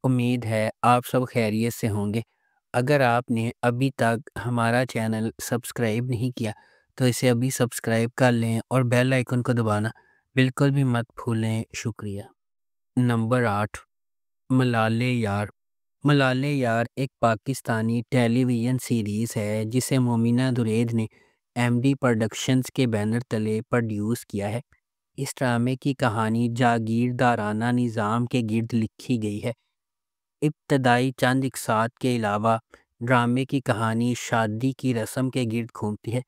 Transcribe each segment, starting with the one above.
امید ہے آپ سب خیریت سے ہوں گے۔ اگر آپ نے ابھی تک ہمارا چینل سبسکرائب نہیں کیا تو اسے ابھی سبسکرائب کر لیں اور بیل آئیکن کو دبانا بالکل بھی مت بھولیں۔ شکریہ۔ نمبر 8، ملالے یار۔ ملالے یار ایک پاکستانی ٹیلی ویژن سیریز ہے جسے مومنہ درید نے ایم ڈی پروڈکشنز کے بینر تلے پروڈیوس کیا ہے۔ اس ڈرامے کی کہانی جاگیردارانہ نظام کے گرد لکھی گئی ہے۔ ابتدائی چند اقساط کے علاوہ ڈرامے کی کہانی شادی کی رسم کے گرد گھومتی ہے۔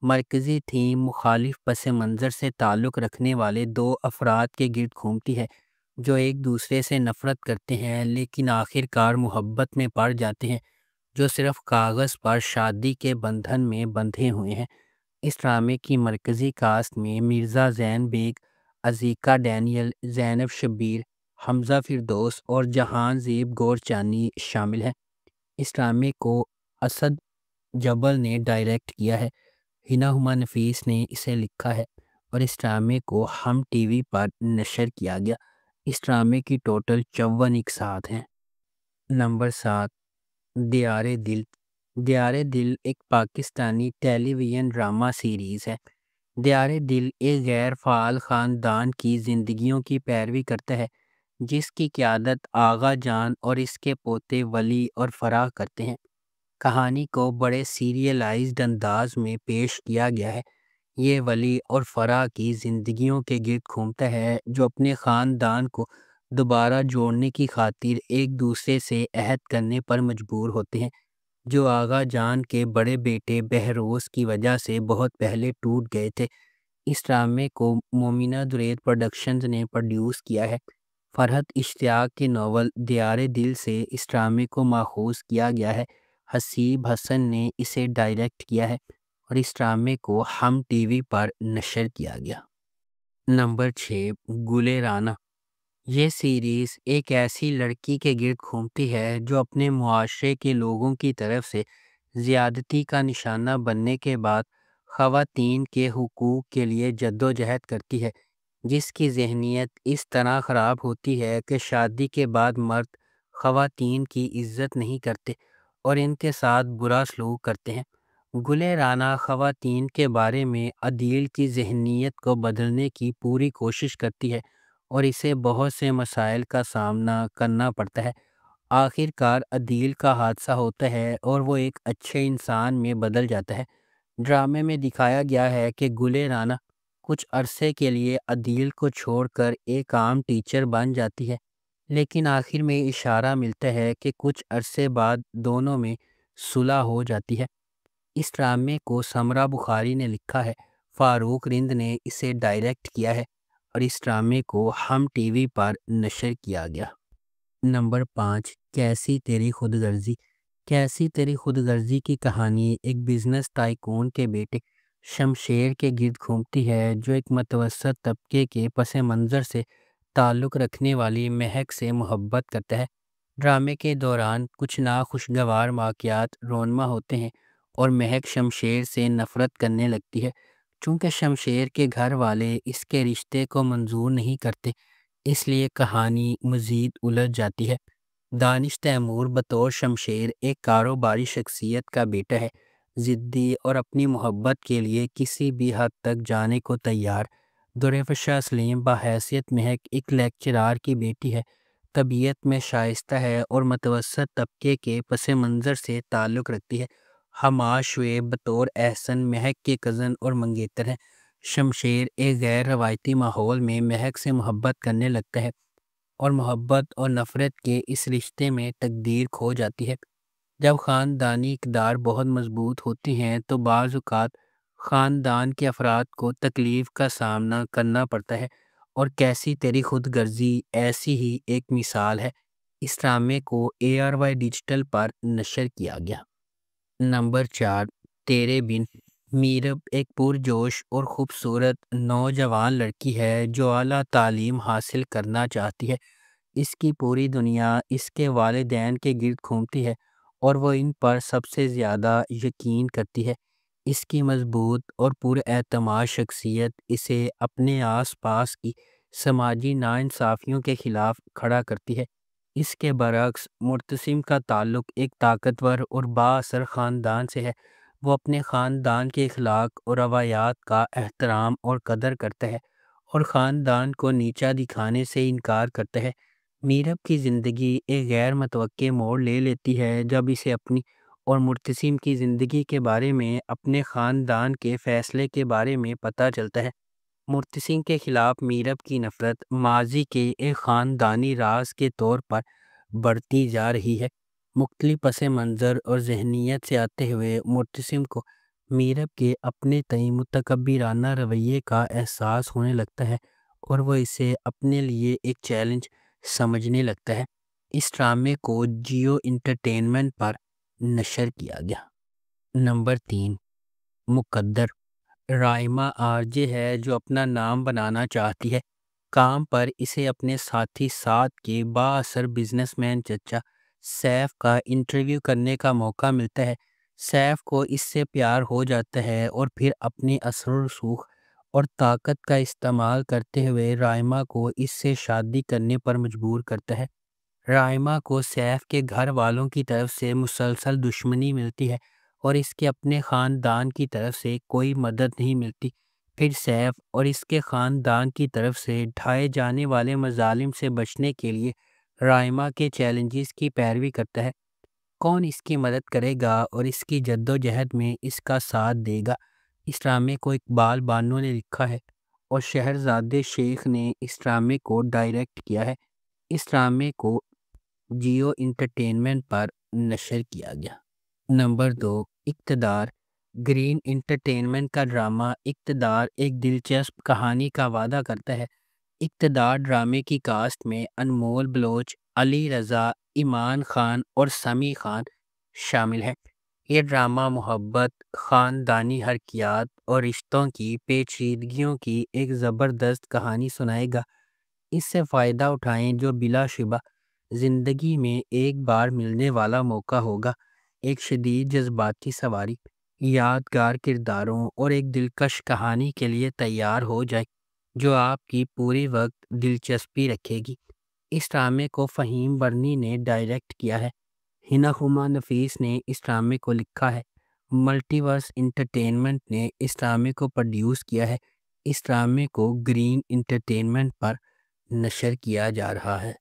مرکزی تھیم مخالف پس منظر سے تعلق رکھنے والے دو افراد کے گرد گھومتی ہے جو ایک دوسرے سے نفرت کرتے ہیں لیکن آخر کار محبت میں پڑ جاتے ہیں، جو صرف کاغذ پر شادی کے بندھن میں بندھے ہوئے ہیں۔ اس ڈرامے کی مرکزی کاسٹ میں مرزا زین بیگ، عزیکا ڈینیل، زینب شبیر، حمزہ فردوس اور جہان زیب گورچانی شامل ہیں۔ اس ڈرامے کو اسد جبل نے ڈائریکٹ کیا ہے۔ ہنا ہما نفیس نے اسے لکھا ہے اور اس ڈرامے کو ہم ٹی وی پر نشر کیا گیا۔ اس ڈرامے کی ٹوٹل 54 اقساط ہیں۔ نمبر 7، دیار دل۔ دیار دل ایک پاکستانی ٹیلی ویژن ڈرامہ سیریز ہے۔ دیار دل ایک غیر فعال خاندان کی زندگیوں کی پیروی کرتا ہے جس کی قیادت آغا جان اور اس کے پوتے ولی اور فرح کرتے ہیں۔ کہانی کو بڑے سیریلائزڈ انداز میں پیش کیا گیا ہے۔ یہ ولی اور فرح کی زندگیوں کے گرد گھومتا ہے جو اپنے خاندان کو دوبارہ جوڑنے کی خاطر ایک دوسرے سے عہد کرنے پر مجبور ہوتے ہیں، جو آغا جان کے بڑے بیٹے بہروز کی وجہ سے بہت پہلے ٹوٹ گئے تھے۔ اس ڈرامے کو مومنہ درید پروڈکشنز نے پروڈیوس کیا ہے۔ فرحت اشتیاق کے ناول دیار دل سے اس ڈرامے کو ماخوذ کیا گیا ہے۔ حسیب حسن نے اسے ڈائریکٹ کیا ہے اور اس ڈرامے کو ہم ٹی وی پر نشر کیا گیا۔ نمبر 6، گلے رانا۔ یہ سیریز ایک ایسی لڑکی کے گرد گھومتی ہے جو اپنے معاشرے کے لوگوں کی طرف سے زیادتی کا نشانہ بننے کے بعد خواتین کے حقوق کے لیے جدوجہد کرتی ہے، جس کی ذہنیت اس طرح خراب ہوتی ہے کہ شادی کے بعد مرد خواتین کی عزت نہیں کرتے اور ان کے ساتھ برا سلوک کرتے ہیں۔ گلے رانا خواتین کے بارے میں عدیل کی ذہنیت کو بدلنے کی پوری کوشش کرتی ہے اور اسے بہت سے مسائل کا سامنا کرنا پڑتا ہے۔ آخر کار عدیل کا حادثہ ہوتا ہے اور وہ ایک اچھے انسان میں بدل جاتا ہے۔ ڈرامے میں دکھایا گیا ہے کہ گلے رانا کچھ عرصے کے لیے عدیل کو چھوڑ کر ایک عام ٹیچر بن جاتی ہے، لیکن آخر میں اشارہ ملتا ہے کہ کچھ عرصے بعد دونوں میں صلح ہو جاتی ہے۔ اس ڈرامے کو سمرہ بخاری نے لکھا ہے، فاروق رند نے اسے ڈائریکٹ کیا ہے اور اس ڈرامے کو ہم ٹی وی پر نشر کیا گیا۔ نمبر 5، کیسی تیری خود غرضی۔ کیسی تیری خود غرضی کی کہانی ایک بزنس تائکون کے بیٹے شمشیر کے گرد گھومتی ہے جو ایک متوسط طبقے کے پس منظر سے تعلق رکھنے والی مہک سے محبت کرتا ہے۔ ڈرامے کے دوران کچھ ناخوشگوار واقعات رونما ہوتے ہیں اور مہک شمشیر سے نفرت کرنے لگتی ہے۔ چونکہ شمشیر کے گھر والے اس کے رشتے کو منظور نہیں کرتے، اس لیے کہانی مزید الجھ جاتی ہے۔ دانش تیمور بطور شمشیر ایک کاروباری شخصیت کا بیٹا ہے، ضدی اور اپنی محبت کے لیے کسی بھی حد تک جانے کو تیار۔ درفشا سلیم بحیثیت مہک ایک لیکچرار کی بیٹی ہے، طبیعت میں شائستہ ہے اور متوسط طبقے کے پس منظر سے تعلق رکھتی ہے۔ حماد شعیب بطور احسن مہک کے کزن اور منگیتر ہیں۔ شمشیر ایک غیر روایتی ماحول میں مہک سے محبت کرنے لگتا ہے اور محبت اور نفرت کے اس رشتے میں تقدیر کھو جاتی ہے۔ جب خاندانی اقدار بہت مضبوط ہوتی ہیں تو بعض اوقات خاندان کے افراد کو تکلیف کا سامنا کرنا پڑتا ہے، اور کیسی تیری خود غرضی ایسی ہی ایک مثال ہے۔ اس ڈرامے کو ARY ڈیجیٹل پر نشر کیا گیا۔ نمبر 4، تیرے بن۔ میرب ایک پرجوش اور خوبصورت نوجوان لڑکی ہے جو اعلیٰ تعلیم حاصل کرنا چاہتی ہے۔ اس کی پوری دنیا اس کے والدین کے گرد گھومتی ہے اور وہ ان پر سب سے زیادہ یقین کرتی ہے۔ اس کی مضبوط اور پراعتماد شخصیت اسے اپنے آس پاس کی سماجی ناانصافیوں کے خلاف کھڑا کرتی ہے۔ اس کے برعکس مرتسم کا تعلق ایک طاقتور اور بااثر خاندان سے ہے۔ وہ اپنے خاندان کے اخلاق اور روایات کا احترام اور قدر کرتا ہے اور خاندان کو نیچا دکھانے سے انکار کرتا ہے۔ میرب کی زندگی ایک غیر متوقع موڑ لے لیتی ہے جب اسے اپنی اور مرتسم کی زندگی کے بارے میں اپنے خاندان کے فیصلے کے بارے میں پتہ چلتا ہے۔ مرتسم کے خلاف میرب کی نفرت ماضی کے ایک خاندانی راز کے طور پر بڑھتی جا رہی ہے۔ مختلف پس منظر اور ذہنیت سے آتے ہوئے مرتسم کو میرب کے اپنے تئیں متکبرانہ رویے کا احساس ہونے لگتا ہے اور وہ اسے اپنے لیے ایک چیلنج سمجھنے لگتا ہے۔ اس ڈرامے کو جیو انٹرٹینمنٹ پر نشر کیا گیا۔ نمبر 3، مقدر۔ رائمہ آرجے ہے جو اپنا نام بنانا چاہتی ہے۔ کام پر اسے اپنے ساتھی ساتھ کے بااثر بزنس مین چچا سیف کا انٹرویو کرنے کا موقع ملتا ہے۔ سیف کو اس سے پیار ہو جاتا ہے اور پھر اپنی اثر و رسوخ اور طاقت کا استعمال کرتے ہوئے رائمہ کو اس سے شادی کرنے پر مجبور کرتا ہے۔ رائمہ کو سیف کے گھر والوں کی طرف سے مسلسل دشمنی ملتی ہے اور اس کے اپنے خاندان کی طرف سے کوئی مدد نہیں ملتی۔ پھر سیف اور اس کے خاندان کی طرف سے ڈھائے جانے والے مظالم سے بچنے کے لیے رائمہ کے چیلنجز کی پیروی کرتا ہے۔ کون اس کی مدد کرے گا اور اس کی جد و جہد میں اس کا ساتھ دے گا؟ اس ڈرامے کو اقبال بانو نے لکھا ہے اور شہرزاد شیخ نے اس ڈرامے کو ڈائریکٹ کیا ہے۔ اس ڈرامے کو جیو انٹرٹینمنٹ پر نشر کیا گیا۔ نمبر 2، اقتدار۔ گرین انٹرٹینمنٹ کا ڈرامہ اقتدار ایک دلچسپ کہانی کا وعدہ کرتا ہے۔ اقتدار ڈرامے کی کاسٹ میں انمول بلوچ، علی رضا، ایمان خان اور سمیع خان شامل ہیں۔ یہ ڈرامہ محبت، خاندانی حرکیات اور رشتوں کی پیچیدگیوں کی ایک زبردست کہانی سنائے گا۔ اس سے فائدہ اٹھائیں جو بلا شبہ زندگی میں ایک بار ملنے والا موقع ہوگا۔ ایک شدید جذباتی سواری، یادگار کرداروں اور ایک دلکش کہانی کے لیے تیار ہو جائے جو آپ کی پوری وقت دلچسپی رکھے گی۔ اس ڈرامے کو فہیم برنی نے ڈائریکٹ کیا ہے۔ ہنا ہما نفیس نے اس ڈرامے کو لکھا ہے۔ ملٹی ورس انٹرٹینمنٹ نے اس ڈرامے کو پروڈیوس کیا ہے۔ اس ڈرامے کو گرین انٹرٹینمنٹ پر نشر کیا جا رہا ہے۔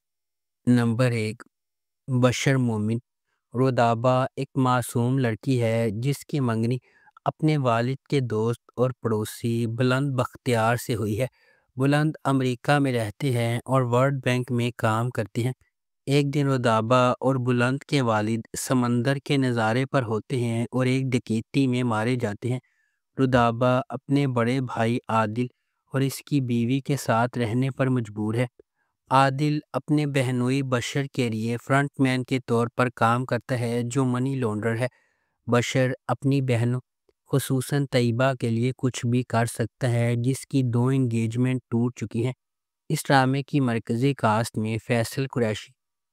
نمبر 1، بشر مومن۔ رودابہ ایک معصوم لڑکی ہے جس کی منگنی اپنے والد کے دوست اور پڑوسی بلند بختیار سے ہوئی ہے۔ بلند امریکہ میں رہتے ہیں اور ورلڈ بینک میں کام کرتے ہیں۔ ایک دن رودابہ اور بلند کے والد سمندر کے نظارے پر ہوتے ہیں اور ایک ڈکیتی میں مارے جاتے ہیں۔ رودابہ اپنے بڑے بھائی عادل اور اس کی بیوی کے ساتھ رہنے پر مجبور ہے۔ عادل اپنے بہنوئی بشر کے لیے فرنٹ مین کے طور پر کام کرتا ہے جو منی لانڈرر ہے۔ بشر اپنی بہنوں خصوصاً طیبہ کے لیے کچھ بھی کر سکتا ہے جس کی 2 انگیجمنٹ ٹوٹ چکی ہیں۔ اس ڈرامے کی مرکزی کاسٹ میں فیصل قریشی،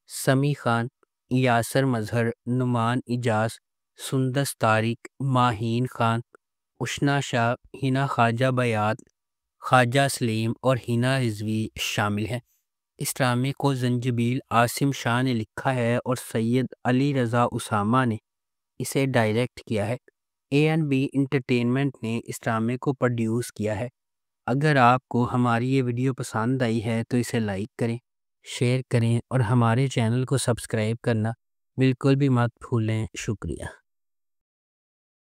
سمیع خان، یاسر مظہر، نعمان اجاز، سندس طارق، ماہین خان، اشنا شاہ، ہنا خواجہ بیات، خواجہ سلیم اور ہنا رضوی شامل ہیں۔ اس ڈرامے کو زنجبیل عاصم شاہ نے لکھا ہے اور سید علی رضا اسامہ نے اسے ڈائریکٹ کیا ہے۔ A&B انٹرٹینمنٹ نے اس ڈرامے کو پروڈیوس کیا ہے۔ اگر آپ کو ہماری یہ ویڈیو پسند آئی ہے تو اسے لائک کریں، شیئر کریں اور ہمارے چینل کو سبسکرائب کرنا بالکل بھی مت بھولیں۔ شکریہ۔